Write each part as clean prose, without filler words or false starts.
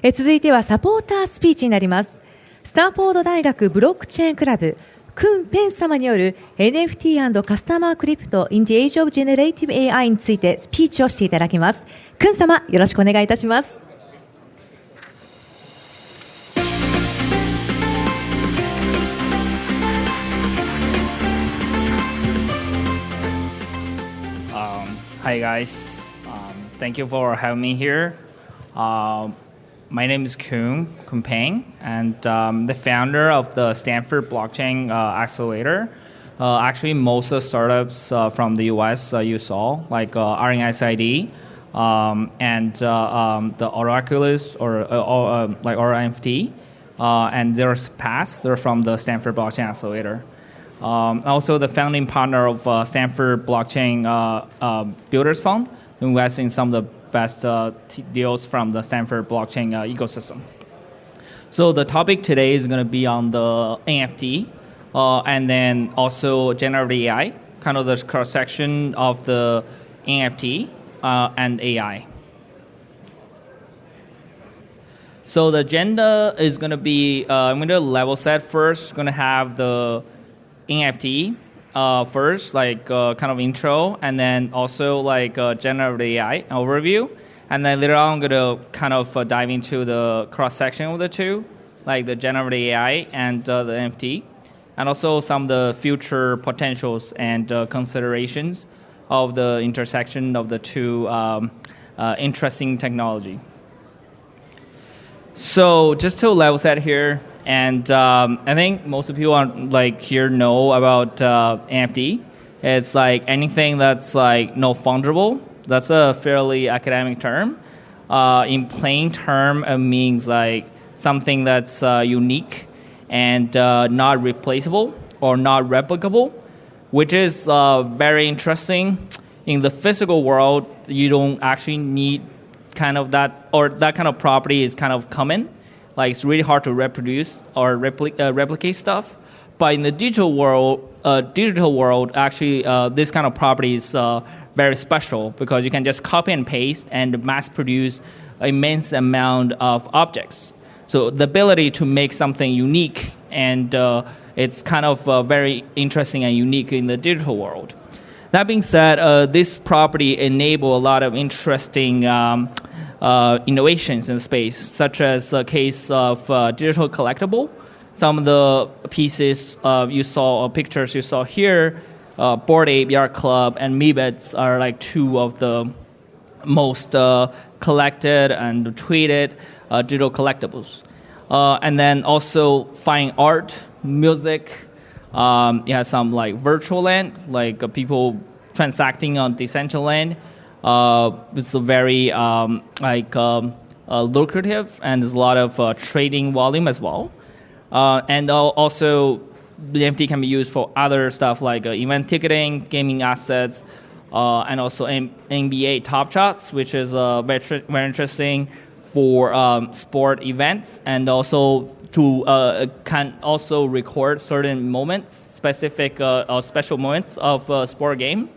続いてはサポータースピーチになります。スタンフォード大学ブロックチェーンクラブクン・ペン様による NFT& カスタマークリプト in the Age of Generative AI についてスピーチをしていただきます。クン様、よろしくお願いいたします。Hi guys, thank you for having me here. My name is Kun Peng, and the founder of the Stanford Blockchain Accelerator. Actually, most of the startups from the US you saw, like RNSID and the Oraculus or like RMFT, and there's PASS, they're from the Stanford Blockchain Accelerator. Also, the founding partner of Stanford Blockchain Builders Fund, invests in some of the best deals from the Stanford Blockchain ecosystem. So the topic today is going to be on the NFT, and then also generative AI, kind of the cross-section of the NFT and AI. So the agenda is going to be, I'm going to level set first, going to have the NFT first, like kind of intro, and then also like generative AI overview. And then later on, I'm going to kind of dive into the cross-section of the two, like the generative AI and the NFT, and also some of the future potentials and considerations of the intersection of the two interesting technology. So just to level set here, and I think most of you here know about NFT. It's like anything that's like no fungible. That's a fairly academic term. In plain term, it means like something that's unique and not replaceable or not replicable, which is very interesting. In the physical world, you don't actually need kind of that, or that kind of property is kind of common. Like it's really hard to reproduce or replicate stuff. But in the digital world, actually, this kind of property is very special because you can just copy and paste and mass produce immense amount of objects. So the ability to make something unique, and it's kind of very interesting and unique in the digital world. That being said, this property enable a lot of interesting innovations in space, such as the case of digital collectible. Some of the pieces you saw, or pictures you saw here, Bored Ape Yacht Club and Meebits are like two of the most collected and tweeted digital collectibles. And then also fine art, music, some like virtual land, like people transacting on Decentraland. It's a very lucrative, and there's a lot of trading volume as well. And also, the NFT can be used for other stuff like event ticketing, gaming assets, and also NBA Top Shots, which is very interesting for sport events, and also to can also record certain moments, specific or special moments of a sport game.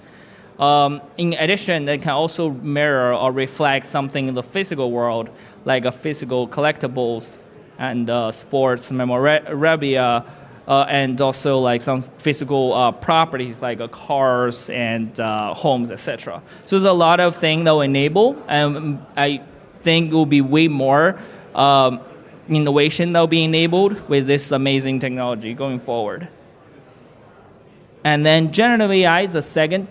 In addition, they can also mirror or reflect something in the physical world, like a physical collectibles and sports memorabilia, and also like some physical properties like cars and homes, etc. So there's a lot of things that will enable, and I think it will be way more innovation that will be enabled with this amazing technology going forward. And then generative AI is the second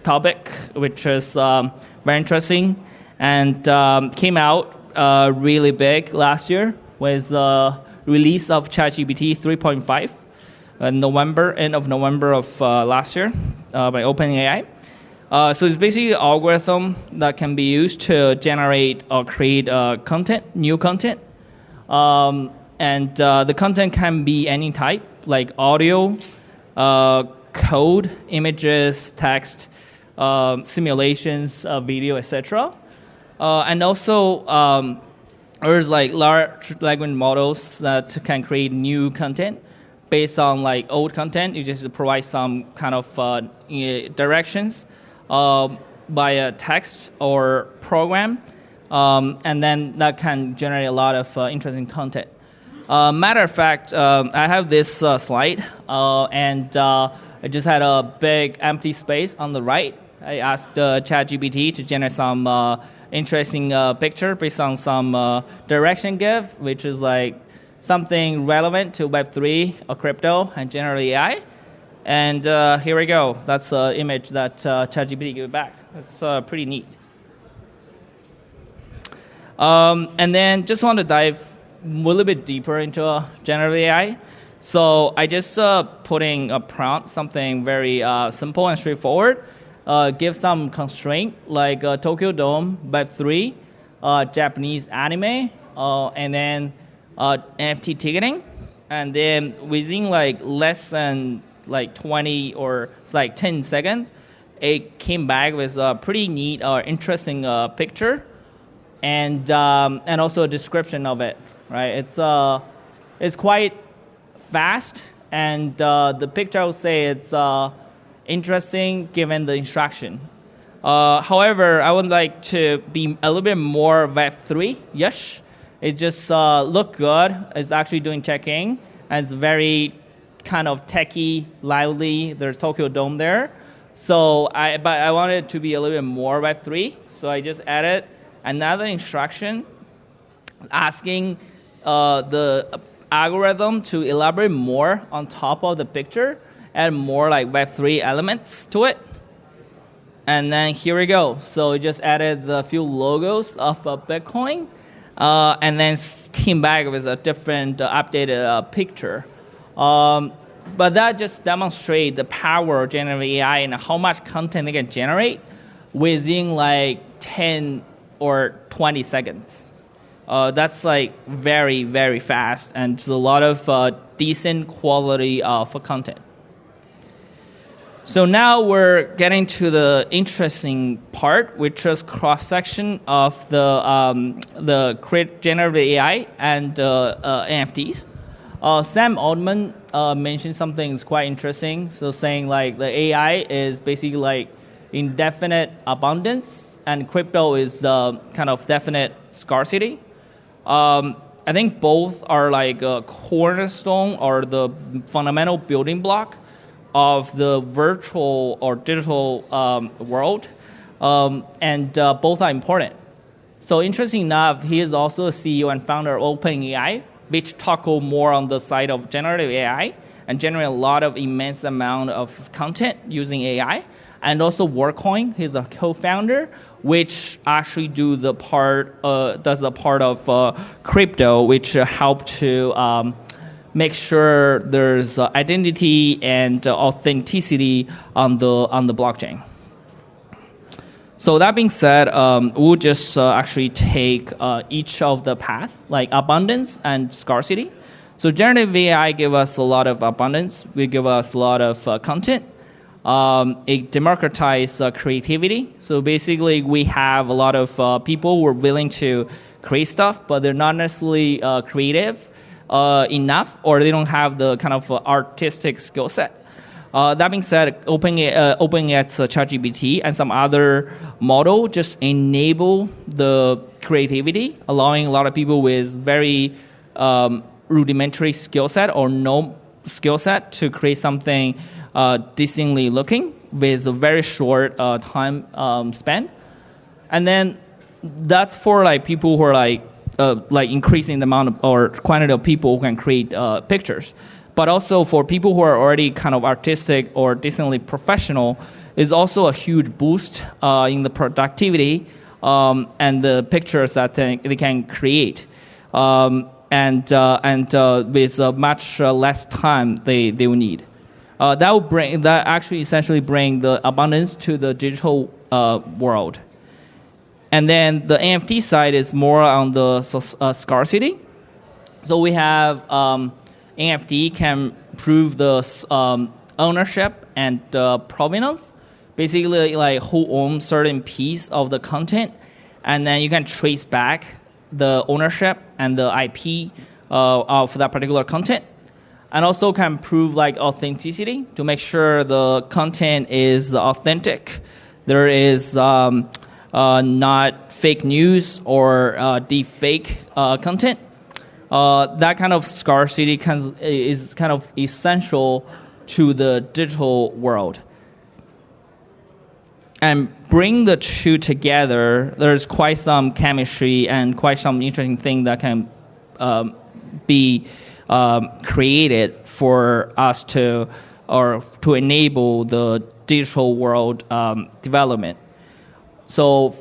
topic, which is very interesting, and came out really big last year with release of ChatGPT 3.5 end of November of last year by OpenAI. So it's basically an algorithm that can be used to generate or create new content. And the content can be any type, like audio, code, images, text, simulations, video, etc. And also, there's like large language models that can create new content based on like old content. You just provide some kind of directions by a text or program and then that can generate a lot of interesting content. Matter of fact, I have this slide, and I just had a big empty space on the right. I asked ChatGPT to generate some interesting picture based on some direction give, which is like something relevant to Web3 or crypto and general AI. And here we go. That's the image that ChatGPT gave back. It's pretty neat. And then just want to dive a little bit deeper into generative AI. So I just putting a prompt, something very simple and straightforward. Give some constraint like Tokyo Dome, Web3, Japanese anime, and then NFT ticketing. And then within like less than like 20 or like 10 seconds, it came back with a pretty neat or interesting picture and also a description of it. Right? It's quite fast, and the picture I would say it's interesting given the instruction. However, I would like to be a little bit more Web3-ish. It just look good. It's actually doing checking, and it's very kind of techy, lively. There's Tokyo Dome there. But I wanted it to be a little bit more Web3, so I just added another instruction asking the algorithm to elaborate more on top of the picture, add more like Web3 elements to it. And then here we go. So we just added the few logos of Bitcoin, and then came back with a different updated picture. But that just demonstrates the power of generative AI and how much content they can generate within like 10 or 20 seconds. That's like very, very fast, and there's a lot of decent quality for content. So now we're getting to the interesting part, which is cross-section of the generative AI and NFTs. Sam Altman mentioned something that's quite interesting. So saying like the AI is basically like indefinite abundance, and crypto is kind of definite scarcity. I think both are like a cornerstone or the fundamental building block of the virtual or digital world, and both are important. So interesting enough, he is also a CEO and founder of OpenAI, which tackle more on the side of generative AI and generate a lot of immense amount of content using AI. And also WorkCoin, he's a co-founder, which actually does the part of crypto, which help to make sure there's identity and authenticity on the blockchain. So that being said, we'll just actually take each of the paths, like abundance and scarcity. So generative AI give us a lot of abundance. We give us a lot of content. It democratizes creativity. So basically, we have a lot of people who are willing to create stuff, but they're not necessarily creative enough, or they don't have the kind of artistic skill set. That being said, OpenAI's ChatGPT and some other model just enable the creativity, allowing a lot of people with very rudimentary skill set or no skill set to create something decently looking with a very short time span. And then that's for like people who are like increasing the amount of, or quantity of people who can create pictures. But also for people who are already kind of artistic or decently professional, is also a huge boost in the productivity and the pictures that they can create. And with much less time they will need. That actually essentially bring the abundance to the digital world. And then the NFT side is more on the scarcity. So we have NFT can prove the ownership and provenance. Basically, like who owns certain piece of the content, and then you can trace back the ownership and the IP of that particular content. And also can prove like authenticity to make sure the content is authentic. There is not fake news or deep fake content. That kind of scarcity is kind of essential to the digital world. And bring the two together, there's quite some chemistry and quite some interesting thing that can be created for us to enable the digital world development. So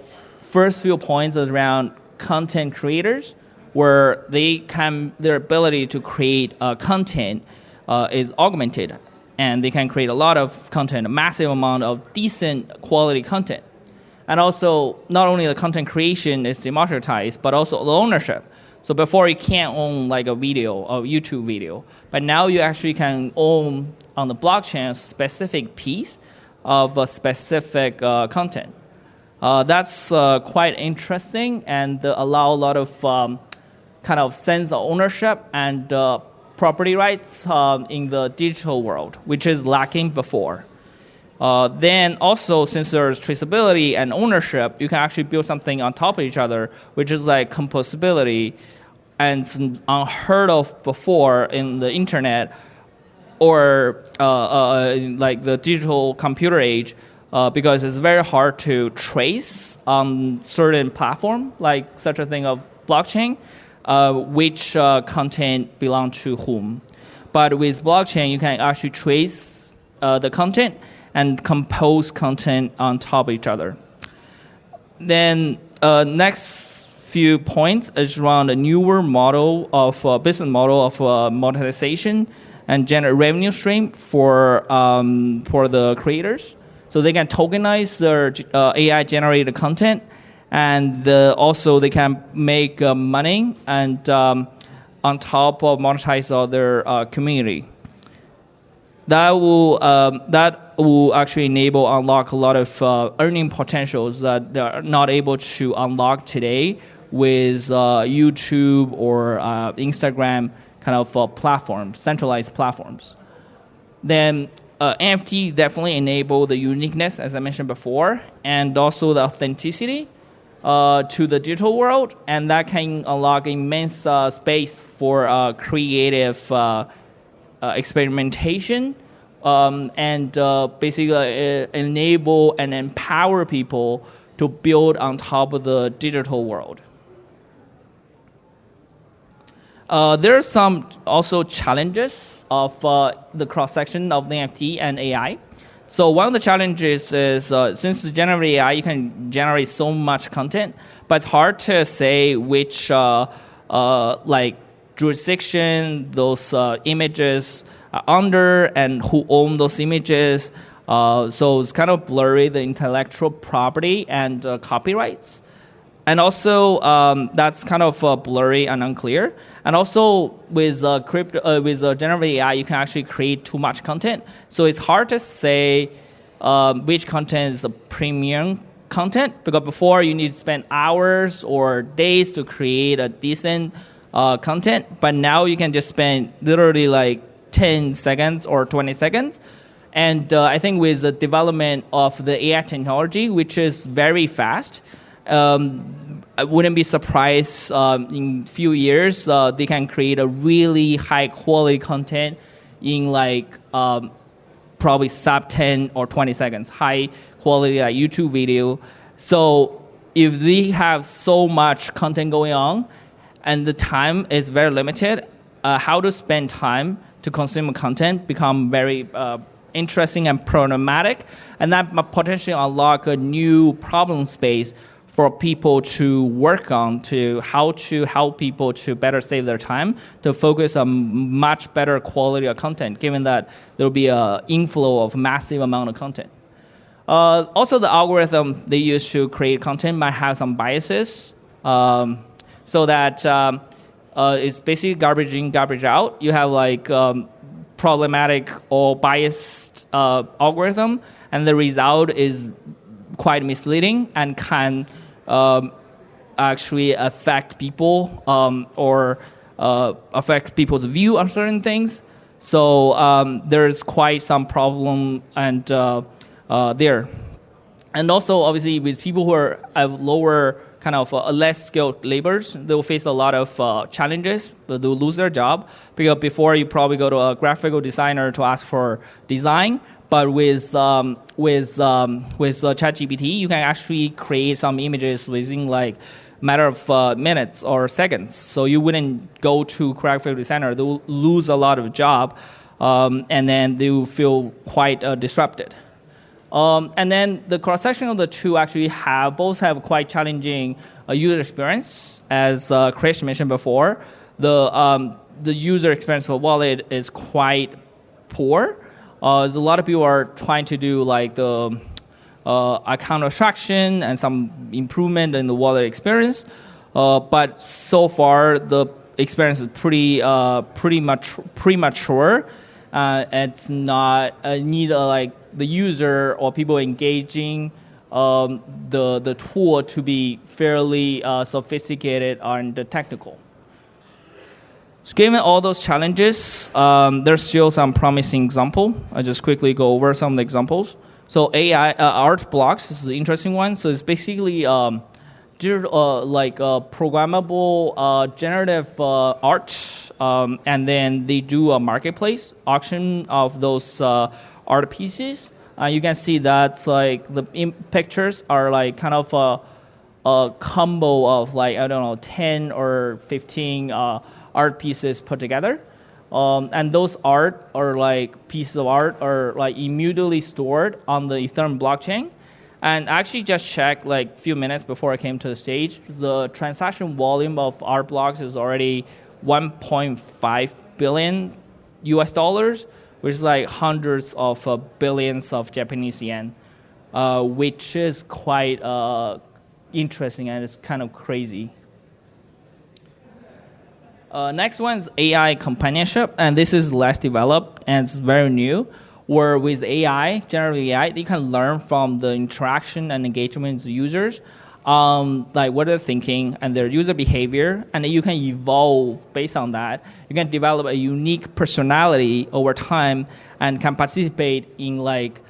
first few points is around content creators, where their ability to create content is augmented. And they can create a lot of content, a massive amount of decent quality content. And also, not only the content creation is democratized, but also the ownership. So before you can't own like a video, a YouTube video, but now you actually can own on the blockchain a specific piece of a specific content. That's quite interesting and allow a lot of kind of sense of ownership and property rights in the digital world, which is lacking before. Then also, since there's traceability and ownership, you can actually build something on top of each other, which is like composability, and it's unheard of before in the internet or like the digital computer age, because it's very hard to trace on certain platform, like such a thing of blockchain, which content belong to whom. But with blockchain, you can actually trace the content and compose content on top of each other. Then next few points is around a newer model of business model of monetization and generate revenue stream for the creators. So they can tokenize their AI generated content, and also they can make money and on top of monetize their community. That will actually unlock a lot of earning potentials that they are not able to unlock today with YouTube or Instagram kind of platforms, centralized platforms. Then NFT definitely enable the uniqueness, as I mentioned before, and also the authenticity to the digital world, and that can unlock immense space for creative experimentation and basically enable and empower people to build on top of the digital world. There are some also challenges of the cross-section of the NFT and AI. So one of the challenges is since generative AI, you can generate so much content, but it's hard to say which like jurisdiction those images are under and who own those images. So it's kind of blurry, the intellectual property and copyrights. And also, that's kind of blurry and unclear. And also, with generative AI, you can actually create too much content. So it's hard to say which content is a premium content, because before you need to spend hours or days to create a decent content. But now you can just spend literally like 10 seconds or 20 seconds. And I think with the development of the AI technology, which is very fast, I wouldn't be surprised in few years they can create a really high quality content in like probably sub 10 or 20 seconds, high quality YouTube video. So if they have so much content going on and the time is very limited, how to spend time to consume content become very interesting and problematic, and that potentially unlock a new problem space for people to work on, to how to help people to better save their time, to focus on much better quality of content, given that there will be an inflow of massive amount of content. Also, the algorithm they use to create content might have some biases, so that it's basically garbage in, garbage out. You have like problematic or biased algorithm, and the result is quite misleading and can actually affect people or affect people's view on certain things. So there's quite some problem and there. And also, obviously, with people who have lower kind of less skilled laborers, they will face a lot of challenges. They'll lose their job because before you probably go to a graphical designer to ask for design, but with ChatGPT, you can actually create some images within like matter of minutes or seconds. So you wouldn't go to graphical designer; they will lose a lot of job, and then they will feel quite disrupted. And then the cross-section of the two actually both have quite challenging user experience. As Chris mentioned before, the user experience for Wallet is quite poor. There's a lot of people are trying to do like the account abstraction and some improvement in the Wallet experience, but so far the experience is pretty premature. It's not need like the user or people engaging the tool to be fairly sophisticated and technical. So given all those challenges, there's still some promising example. I'll just quickly go over some of the examples. So AI art blocks is an interesting one. So it's basically programmable generative art, and then they do a marketplace auction of those art pieces. You can see that like the pictures are like kind of a combo of like 10 or 15 art pieces put together, and those art or like pieces of art are like immediately stored on the Ethereum blockchain. And I actually just checked like a few minutes before I came to the stage. The transaction volume of art blocks is already $1.5 billion, which is like hundreds of billions of Japanese yen, which is quite interesting and it's kind of crazy. Next one is AI companionship, and this is less developed and it's very new. Where with AI, generative AI, they can learn from the interaction and engagement with the users, like what they're thinking and their user behavior, and then you can evolve based on that. You can develop a unique personality over time and can participate in like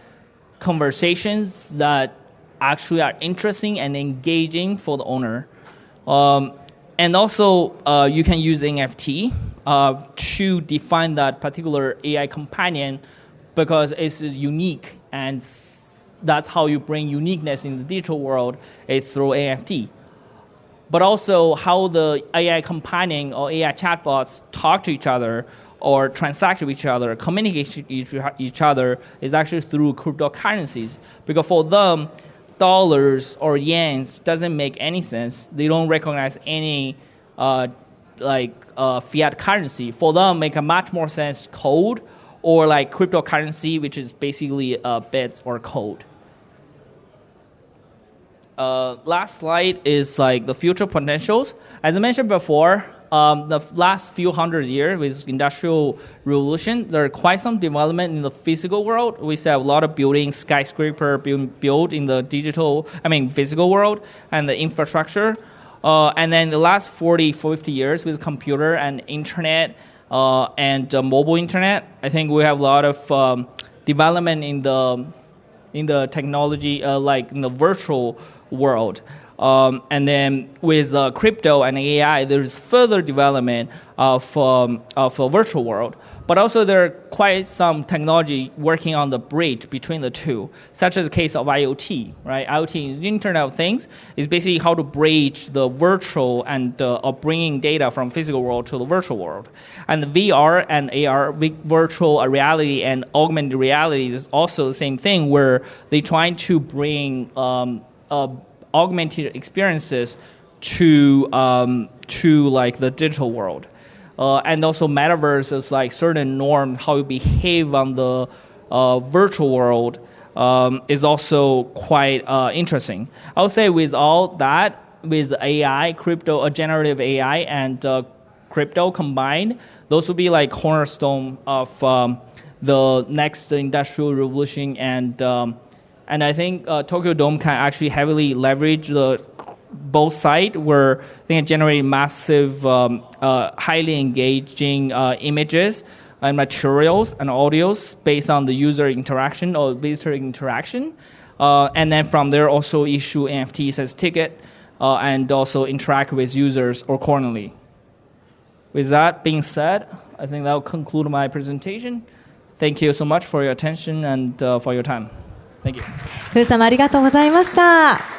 conversations that actually are interesting and engaging for the owner. And also, you can use NFT to define that particular AI companion, because it's unique, and that's how you bring uniqueness in the digital world is through NFT. But also how the AI companion or AI chatbots talk to each other or transact with each other, communicate with each other is actually through cryptocurrencies. Because for them, dollars or yens doesn't make any sense. They don't recognize any fiat currency. For them, make a much more sense code, or like cryptocurrency, which is basically bits or code. Last slide is like the future potentials. As I mentioned before, the last few hundred years with industrial revolution, there are quite some development in the physical world. We see a lot of buildings, skyscraper being built in the physical world and the infrastructure. And then the last 40, 50 years with computer and internet, and mobile internet, I think we have a lot of development in the technology, like in the virtual world. And then with crypto and AI, there's further development of a virtual world. But also there are quite some technology working on the bridge between the two, such as the case of IoT, right? IoT is Internet of Things. Is basically how to bridge the virtual and of bringing data from physical world to the virtual world. And the VR and AR, virtual reality and augmented reality, is also the same thing, where they're trying to bring augmented experiences to like the digital world. And also metaverse is like certain norms, how you behave on the virtual world is also quite interesting. I would say with all that, with AI, crypto, generative AI and crypto combined, those would be like cornerstone of the next industrial revolution. And I think Tokyo Dome can actually heavily leverage the both sides, where they can generate massive, highly engaging images and materials and audios based on the user interaction or visitor interaction. And then from there, also issue NFTs as ticket and also interact with users accordingly. With that being said, I think that will conclude my presentation. Thank you so much for your attention and for your time. Thank you. ふう様ありがとうございました。